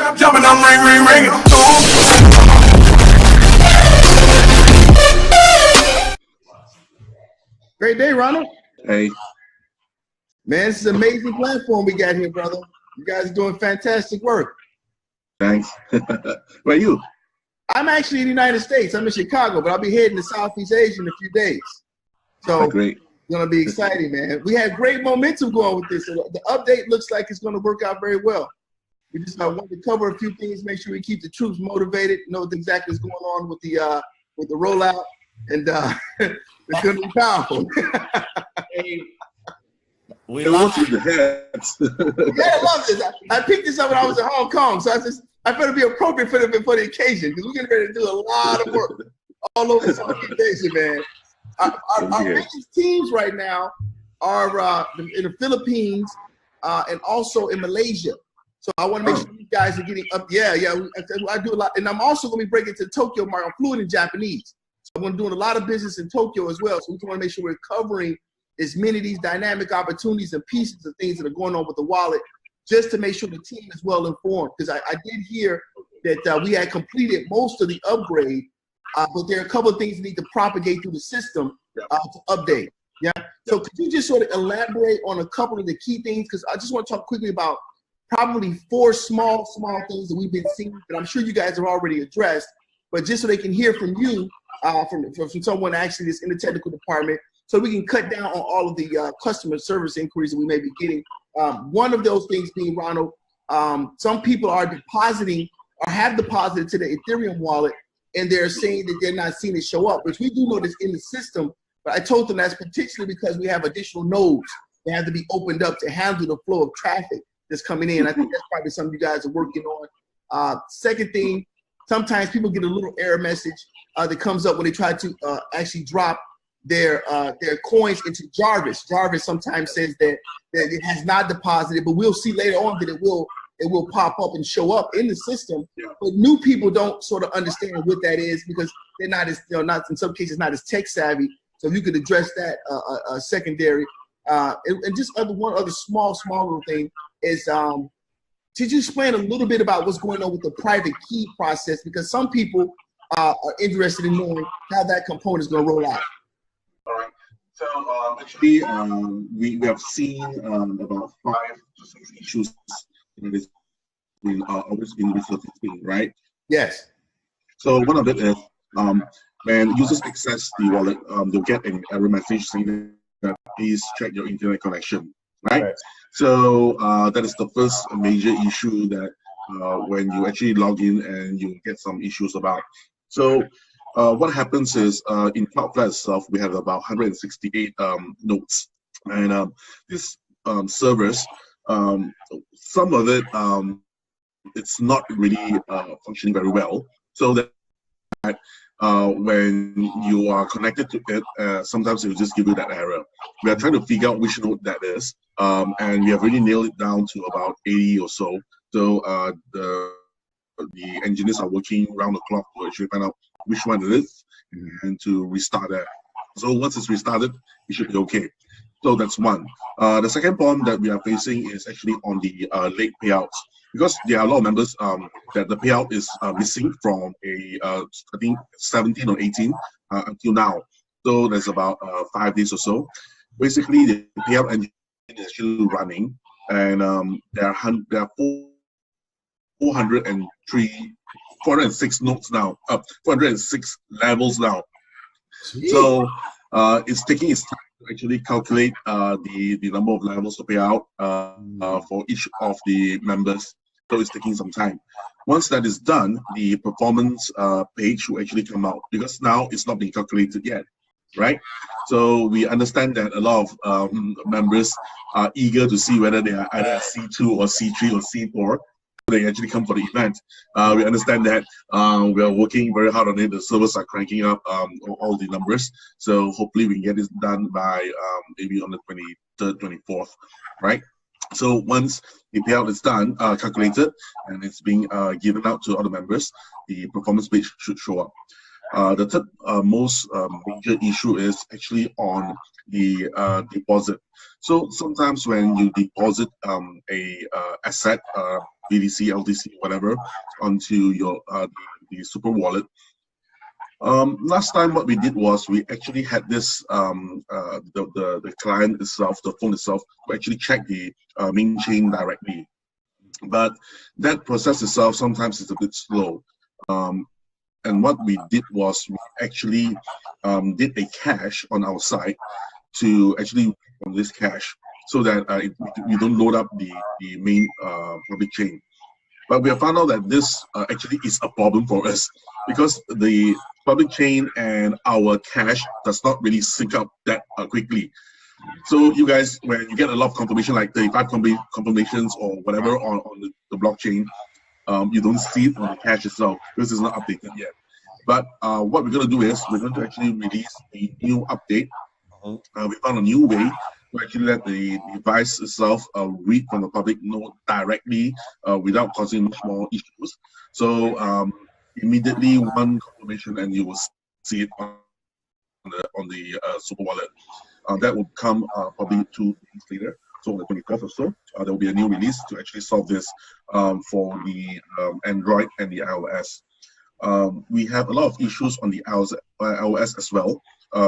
I'm jumping, I'm ring. Great day, Ronald. Hey. Man, this is an amazing platform we got here, brother. You guys are doing fantastic work. Thanks. Where are you? I'm actually in the United States. I'm in Chicago, but I'll be heading to Southeast Asia in a few days. So great. It's going to be exciting, man. We had great momentum going with this. So the update looks like it's going to work out very well. We just want to cover a few things, make sure we keep the troops motivated, know what exactly is going on with the rollout, and it's going to be powerful. We love the heads. Yeah, I love this. I picked this up when I was in Hong Kong, so I felt it'd be appropriate for the occasion because we're getting ready to do a lot of work all over Southeast Asia, man. Our biggest teams right now are in the Philippines and also in Malaysia. So I want to make sure you guys are getting up. Yeah, I do a lot, and I'm also going to be breaking into the Tokyo market. I'm fluent in Japanese, so I'm doing a lot of business in Tokyo as well. So we just want to make sure we're covering as many of these dynamic opportunities and pieces of things that are going on with the wallet, just to make sure the team is well informed. Because I did hear that we had completed most of the upgrade, but there are a couple of things that need to propagate through the system to update. Yeah. So could you just sort of elaborate on a couple of the key things? Because I just want to talk quickly about probably 4 small things that we've been seeing that I'm sure you guys have already addressed, but just so they can hear from you, from someone actually that's in the technical department, so we can cut down on all of the customer service inquiries that we may be getting. One of those things being, Ronald, some people are depositing or have deposited to the Ethereum wallet, and they're saying that they're not seeing it show up, which we do know that's in the system. But I told them that's particularly because we have additional nodes that have to be opened up to handle the flow of traffic that's coming in. I think that's probably something you guys are working on. Second thing, sometimes people get a little error message that comes up when they try to actually drop their coins into Jarvis. Jarvis sometimes says that it has not deposited, but we'll see later on that it will pop up and show up in the system. But new people don't sort of understand what that is because they're not as, not in some cases not as tech savvy. So if you could address that secondary, and just one other small little thing is, could you explain a little bit about what's going on with the private key process? Because some people are interested in knowing how that component is going to roll out. All right. So actually, we have seen about 5 to 6 issues in this always been resurfacing, right? Yes. So one of it is when users access the wallet, they'll get an error message saying that please check your internet connection, right? So that is the first major issue that when you actually log in and you get some issues about. So what happens is in Cloudflare itself, we have about 168 nodes, and these servers, some of it, it's not really functioning very well. So that when you are connected to it, sometimes it will just give you that error. We are trying to figure out which node that is, and we have really nailed it down to about 80 or so. So the engineers are working round the clock to actually find out which one it is and to restart that. So once it's restarted, it should be okay. So that's one. The second problem that we are facing is actually on the late payouts, because there are a lot of members that the payout is missing from I think 17 or 18 until now. So there's about 5 days or so. Basically, the payout engine is actually running, and there are 406 nodes now, 406 levels now. Jeez. So it's taking its time to actually calculate the number of levels to pay out for each of the members. So it's taking some time. Once that is done, the performance page will actually come out, because now it's not being calculated yet, right? So we understand that a lot of members are eager to see whether they are either C2 or C3 or C4. They actually come for the event. We understand that we are working very hard on it. The servers are cranking up all the numbers. So hopefully we can get this done by maybe on the 23rd, 24th, right? So once the payout is done, calculated, and it's being given out to other members, the performance page should show up. The third most major issue is actually on the deposit. So sometimes when you deposit a asset, BTC, LTC, whatever, onto your the super wallet. Last time what we did was we actually had this the client itself, the phone itself, to actually check the main chain directly. But that process itself sometimes is a bit slow. And what we did was we actually did a cache on our side to actually on this cache so that we don't load up the main public chain. But we have found out that this actually is a problem for us because the public chain and our cache does not really sync up that quickly. So you guys, when you get a lot of confirmation, like 35 confirmations or whatever on the blockchain, you don't see it on the cache itself because it's not updated yet. But what we're going to do is we're going to actually release a new update. We found a new way to actually let the device itself read from the public node directly without causing much more issues. So immediately one confirmation and you will see it on the super wallet. That will come probably 2 days later. So on the 24th or so, there will be a new release to actually solve this for the Android and the iOS. We have a lot of issues on the iOS as well,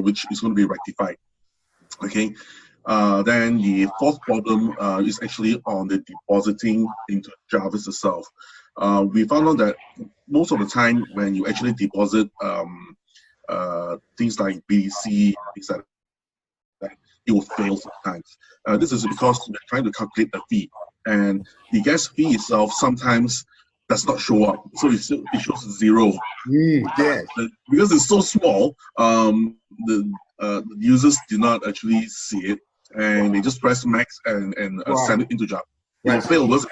which is going to be rectified. Okay. Then the fourth problem is actually on the depositing into Jarvis itself. We found out that most of the time when you actually deposit things like BTC, things like that, it will fail sometimes. This is because we're trying to calculate the fee, and the gas fee itself sometimes does not show up, so it shows 0. Yes. Because it's so small, the users do not actually see it, and they just press max and send it into Java. It will fail. So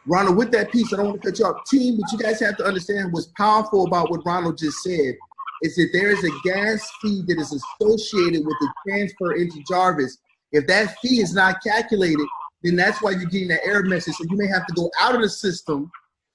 Ronald, with that piece, I don't want to cut you off, team, but you guys have to understand what's powerful about what Ronald just said is that there is a gas fee that is associated with the transfer into Jarvis. If that fee is not calculated, then that's why you're getting that error message. So you may have to go out of the system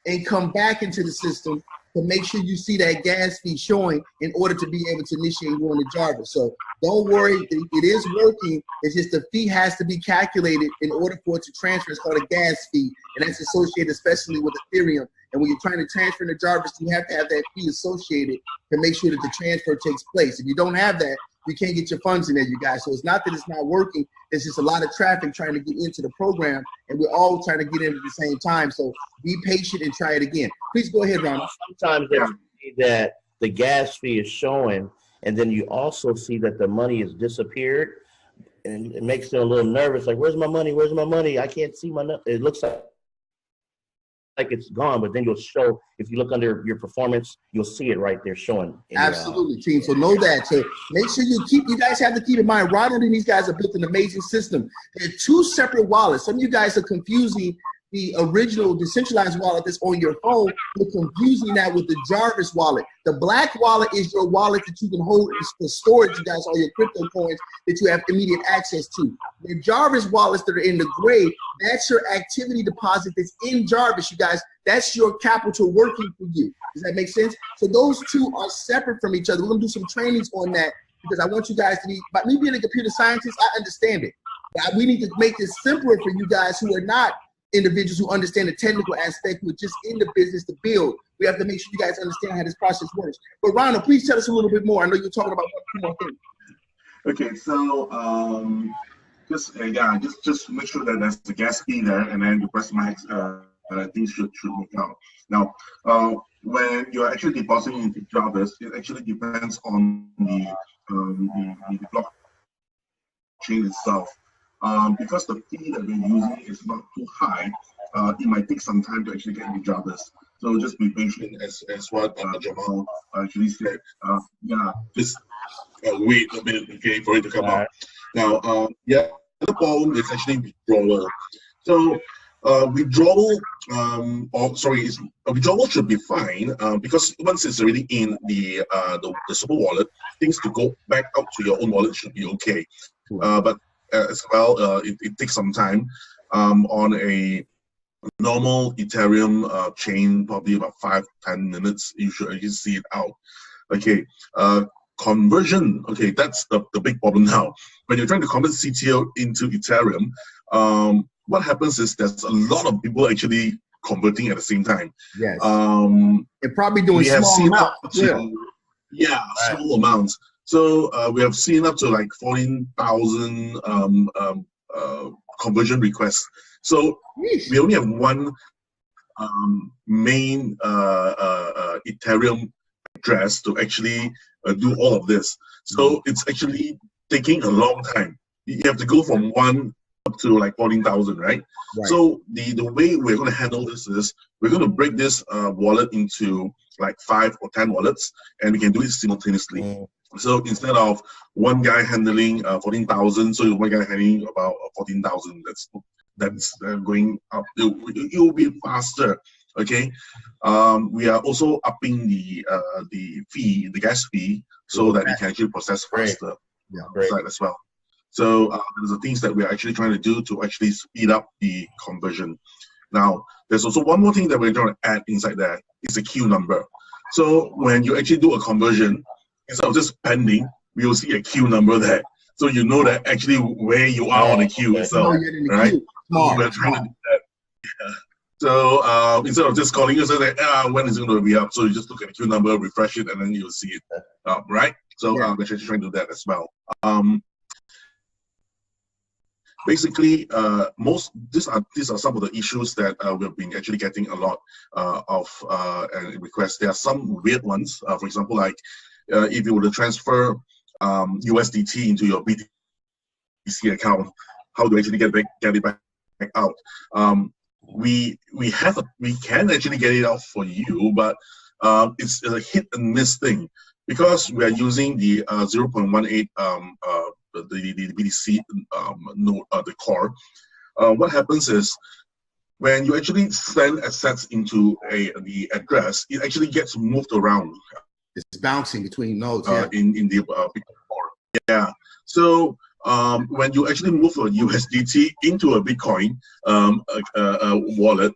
and come back into the system to make sure you see that gas fee showing in order to be able to initiate going to Jarvis. So don't worry, it is working. It's just the fee has to be calculated in order for it to transfer. It's called a gas fee, and that's associated especially with Ethereum. And when you're trying to transfer into Jarvis, you have to have that fee associated to make sure that the transfer takes place. If you don't have that, you can't get your funds in there, you guys. So it's not that it's not working. It's just a lot of traffic trying to get into the program, and we're all trying to get in at the same time. So be patient and try it again. Please go ahead, Ronald. Sometimes you see that the gas fee is showing, and then you also see that the money has disappeared, and it makes them a little nervous. Like, where's my money? Where's my money? I can't see my money. It looks like it's gone, but then you'll show, if you look under your performance, you'll see it right there showing. Absolutely, team. So know that. So make sure you guys have to keep in mind, Ronald and these guys have built an amazing system. They're 2 separate wallets. Some of you guys are confusing the original decentralized wallet that's on your phone. We're confusing that with the Jarvis wallet. The black wallet is your wallet that you can hold for storage, you guys, all your crypto coins that you have immediate access to. The Jarvis wallets that are in the gray, that's your activity deposit that's in Jarvis, you guys. That's your capital working for you. Does that make sense? So those two are separate from each other. We're gonna do some trainings on that because I want you guys to be, by me being a computer scientist, I understand it. But we need to make this simpler for you guys who are not individuals who understand the technical aspect, who are just in the business to build. We have to make sure you guys understand how this process works. But Ronald, please tell us a little bit more. I know you're talking about 2 more things. Okay, so just make sure that there's the gas fee there, and then you press max. Things should work out. Now, when you're actually depositing into Jarvis, it actually depends on the blockchain itself. Because the fee that we're using is not too high, it might take some time to actually get into Jarvis. So just be patient, as what Jamal actually said. Just wait a minute, okay, for it to come up. Now, the problem is actually withdrawal. So withdrawal should be fine because once it's already in the super wallet, things to go back out to your own wallet should be okay. But as well, it takes some time. On a normal Ethereum chain, probably about 5-10 minutes, you should actually see it out. Okay, conversion. Okay, that's the big problem now. When you're trying to convert CTO into Ethereum, what happens is there's a lot of people actually converting at the same time. Yes. They're probably doing we have small seen amounts. up to, small amounts. So we have seen up to like 14,000 conversion requests. So we only have one main Ethereum address to actually do all of this. So it's actually taking a long time. You have to go from 1 up to like 14,000, right? So the way we're going to handle this is we're going to break this wallet into like 5 or 10 wallets, and we can do it simultaneously. So instead of one guy handling 14,000, so one guy handling about 14,000. That's going up. It will be faster. Okay. We are also upping the fee, the gas fee, so that we can actually process faster. As well. So there's the things that we're actually trying to do to actually speed up the conversion. Now, there's also one more thing that we're trying to add inside there. It's a queue number. So when you actually do a conversion, instead of just pending, we will see a queue number there. So you know that actually where you are on the queue itself, right? So we're trying to do that. Yeah. So instead of just calling you, say that when is it going to be up? So you just look at the queue number, refresh it, and then you'll see it, right? So we're actually trying to do that as well. Basically, these are some of the issues that we've been actually getting a lot of requests. There are some weird ones. For example, like if you were to transfer USDT into your BTC account, how do you actually get it back out? We can actually get it out for you, but it's a hit and miss thing because we are using the 0.18 the BTC node, the core. What happens is when you actually send assets into the address, it actually gets moved around. It's bouncing between nodes. In the core. Yeah. So when you actually move a USDT into a Bitcoin wallet,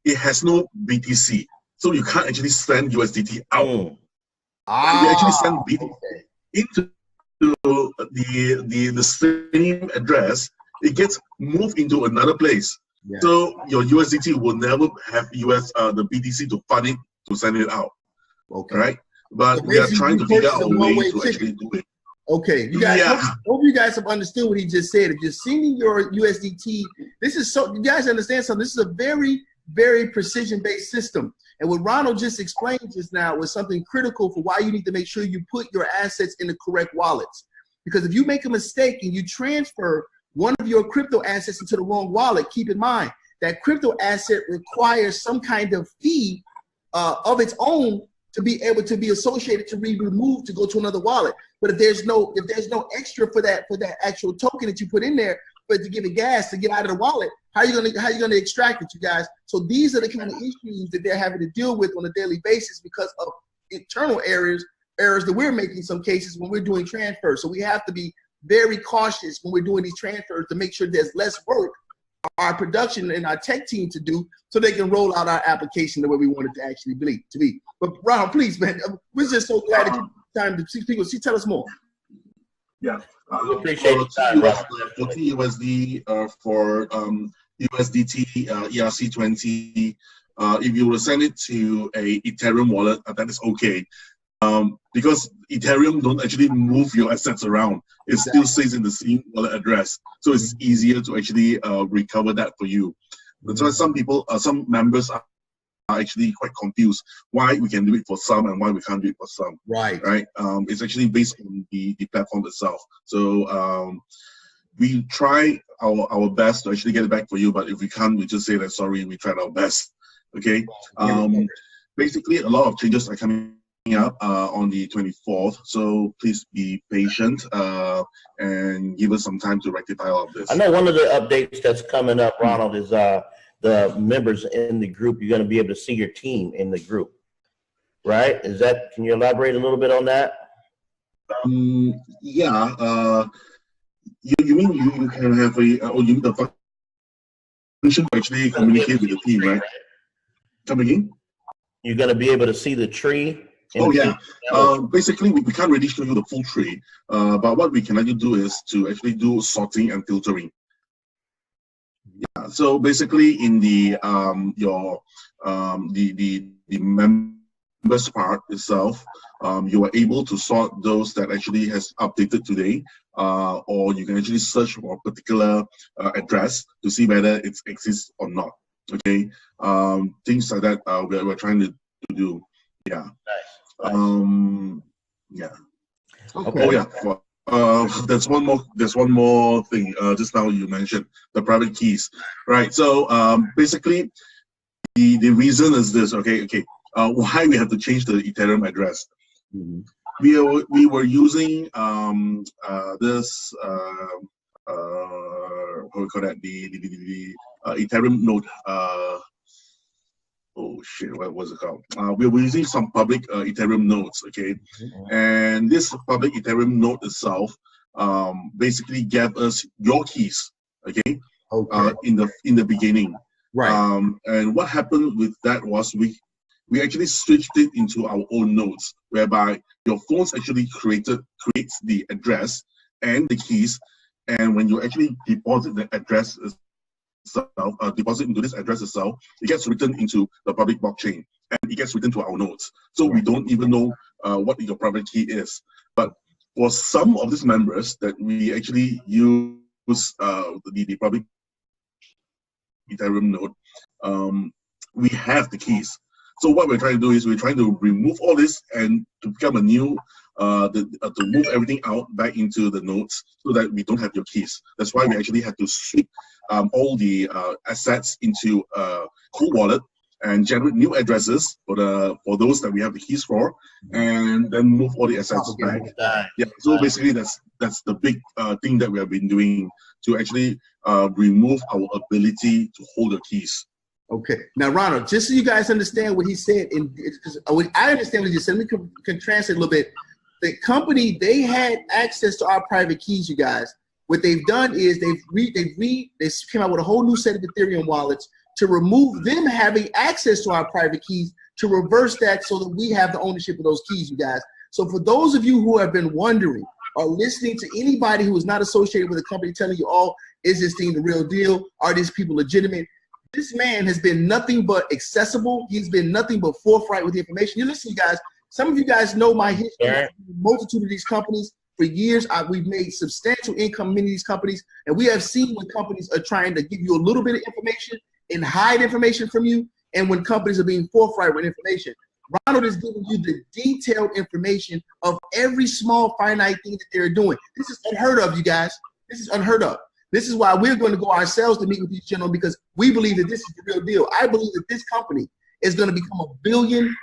it has no BTC, so you can't actually send USDT out. We actually send BTC into the same address. It gets moved into another place. So your USDT will never have the BTC to fund it to send it out. Right? But we are trying to figure out a way to actually do it. Okay, you guys. Hope you guys have understood what he just said. If you're sending your USDT, this is so. You guys understand something? This is a very, very precision-based system. And what Ronald just explained just now was something critical for why you need to make sure you put your assets in the correct wallets. Because if you make a mistake and you transfer one of your crypto assets into the wrong wallet, keep in mind that crypto asset requires some kind of fee of its own to be able to be associated to be removed to go to another wallet. But if there's no extra for that actual token that you put in there, but to give it gas to get out of the wallet, how are you gonna extract it, you guys? So these are the kind of issues that they're having to deal with on a daily basis because of internal errors that we're making in some cases when we're doing transfers. So we have to be very cautious when we're doing these transfers to make sure there's less work for our production and our tech team to do so they can roll out our application the way we want it to actually be. But Ronald, please, man, we're just so glad that you have time to see people. Tell us more. Yeah. We appreciate your time, for TUSD, for USDT, ERC20, if you will send it to a Ethereum wallet, that is okay. Because Ethereum don't actually move your assets around. It still stays in the same wallet address. So it's easier to actually recover that for you. That's why some people, some members are actually quite confused why we can do it for some and why we can't do it for some. Right. It's actually based on the platform itself. So we try our best to actually get it back for you, but if we can't, we just say that sorry, we tried our best. Okay. Basically, a lot of changes are coming up on the 24th, so please be patient and give us some time to rectify all of this. I know one of the updates that's coming up, Ronald, is the members in the group. You're going to be able to see your team in the group, right? Can you elaborate a little bit on that? Yeah. You mean you can have you need the function to actually communicate with the team, right? Come again? You're going to be able to see the tree. Oh yeah. Basically, we can't really show you the full tree, but what we can actually do is to actually do sorting and filtering. Yeah. Yeah. So basically, in the your the members part itself, you are able to sort those that actually has updated today, or you can actually search for a particular address to see whether it exists or not. Okay. Things like that. We're trying to do. Yeah. Nice. Yeah. Okay. Oh yeah. There's one more thing. Just now you mentioned the private keys, right? So basically, the reason is this. Okay. Why we have to change the Ethereum address? Mhm. We were using this what we call that, the Ethereum node. Oh shit, what was it called? We were using some public Ethereum nodes, okay? And this public Ethereum node itself basically gave us your keys, okay? Okay. In the beginning. Right. And what happened with that was we actually switched it into our own nodes, whereby your phones actually creates the address and the keys, and when you actually deposit the address itself, deposit into this address itself, it gets written into the public blockchain and it gets written to our nodes. So we don't even know what your private key is. But for some of these members that we actually use the public Ethereum node, we have the keys. So what we're trying to do is we're trying to remove all this and to become a new, to move everything out back into the nodes so that we don't have your keys. That's why we actually had to sweep all the assets into a cold wallet and generate new addresses for those that we have the keys for, and then move all the assets back. Yeah. So basically, that's the big thing that we have been doing to actually remove our ability to hold the keys. Okay. Now, Ronald, just so you guys understand what he said, I understand what he just said. Let me can translate a little bit. The company, they had access to our private keys, you guys. What they've done is they came out with a whole new set of Ethereum wallets to remove them having access to our private keys, to reverse that so that we have the ownership of those keys, you guys. So for those of you who have been wondering or listening to anybody who is not associated with a company telling you, oh, is this thing the real deal? Are these people legitimate? This man has been nothing but accessible. He's been nothing but forthright with the information. You listen, you guys, some of you guys know my history, multitude of these companies. For years, we've made substantial income in many of these companies, and we have seen when companies are trying to give you a little bit of information and hide information from you, and when companies are being forthright with information. Ronald is giving you the detailed information of every small finite thing that they're doing. This is unheard of, you guys. This is unheard of. This is why we're going to go ourselves to meet with these gentlemen, because we believe that this is the real deal. I believe that this company is going to become $1 billion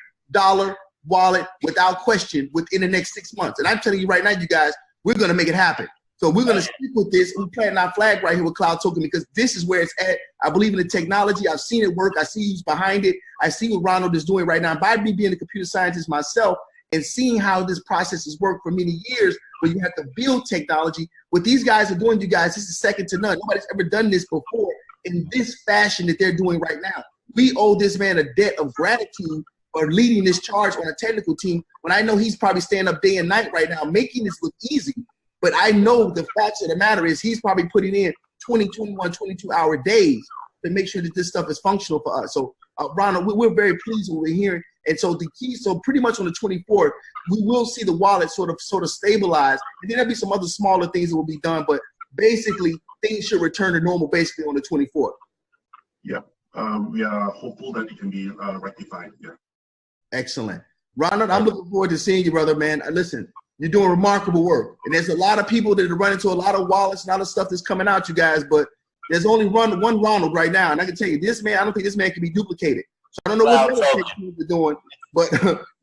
wallet without question within the next 6 months. And I'm telling you right now, you guys, we're going to make it happen. So we're going to stick with this. We're planting our flag right here with Cloud Token because this is where it's at. I believe in the technology. I've seen it work. I see who's behind it. I see what Ronald is doing right now. By me being a computer scientist myself and seeing how this process has worked for many years, where you have to build technology. What these guys are doing, you guys, this is second to none. Nobody's ever done this before in this fashion that they're doing right now. We owe this man a debt of gratitude for leading this charge on a technical team, when I know he's probably staying up day and night right now making this look easy. But I know the facts of the matter is he's probably putting in 20, 21, 22-hour days to make sure that this stuff is functional for us. So, Ronald, we're very pleased with what we're hearing. And so the key, so pretty much on the 24th, we will see the wallet sort of stabilize. And then there'll be some other smaller things that will be done. But basically, things should return to normal basically on the 24th. Yeah. We are hopeful that it can be rectified. Yeah. Excellent. Ronald, I'm looking forward to seeing you, brother, man. Listen, you're doing remarkable work. And there's a lot of people that are running into a lot of wallets and other stuff that's coming out, you guys, but there's only one Ronald right now. And I can tell you, this man, I don't think this man can be duplicated. So I don't know what they're doing, but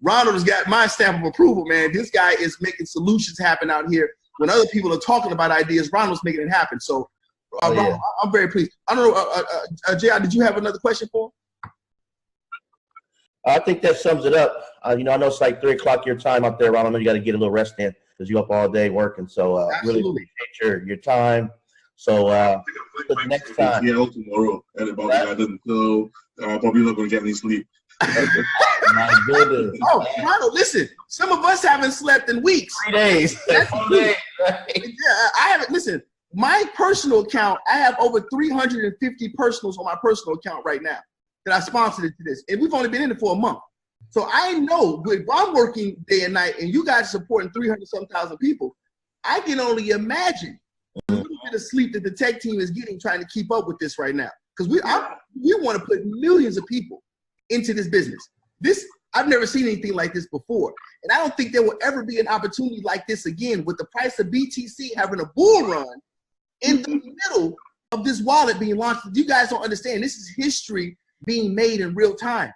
Ronald has got my stamp of approval, man. This guy is making solutions happen out here. When other people are talking about ideas, Ronald's making it happen. So Ronald, I'm very pleased. I don't know, JR, did you have another question for him? I think that sums it up. You know, I know it's like 3 o'clock your time out there, Ron. I know you got to get a little rest in because you're up all day working. So really appreciate your time. So for the next time. Tomorrow at about 11. So probably not going to get any sleep. My goodness. Oh, Ronald, listen. Some of us haven't slept in weeks. 3 days. 4 days. Right? Yeah, I haven't. Listen, My personal account, I have over 350 personals on my personal account right now that I sponsored it to this. And we've only been in it for a month. So I know if I'm working day and night and you guys are supporting 300-some-thousand people, I can only imagine the little bit of sleep that the tech team is getting trying to keep up with this right now. Because we want to put millions of people into this business. I've never seen anything like this before. And I don't think there will ever be an opportunity like this again with the price of BTC having a bull run in the middle of this wallet being launched. You guys don't understand. This is history being made in real time.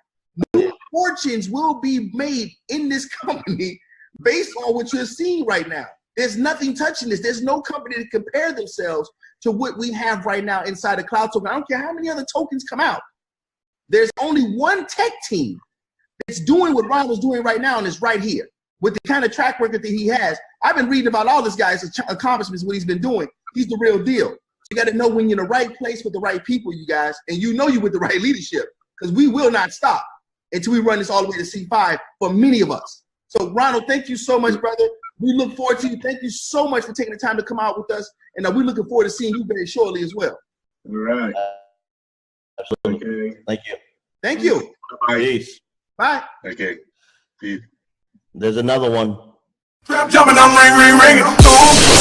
New fortunes will be made in this company based on what you're seeing right now. There's nothing touching this. There's no company to compare themselves to what we have right now inside the cloud token. I don't care how many other tokens come out. There's only one tech team that's doing what Ronald's doing right now, and it's right here. With the kind of track record that he has, I've been reading about all this guy's accomplishments, what he's been doing. He's the real deal. You got to know when you're in the right place with the right people, you guys, and you know you're with the right leadership, because we will not stop until we run this all the way to C5 for many of us. So, Ronald, thank you so much, brother. We look forward to you. Thank you so much for taking the time to come out with us, and we're looking forward to seeing you very shortly as well. All right. Absolutely. Okay. Thank you. Thank you. Bye. Peace. Bye. Okay. Peace. There's another one. Jumping on ring, ring, ring.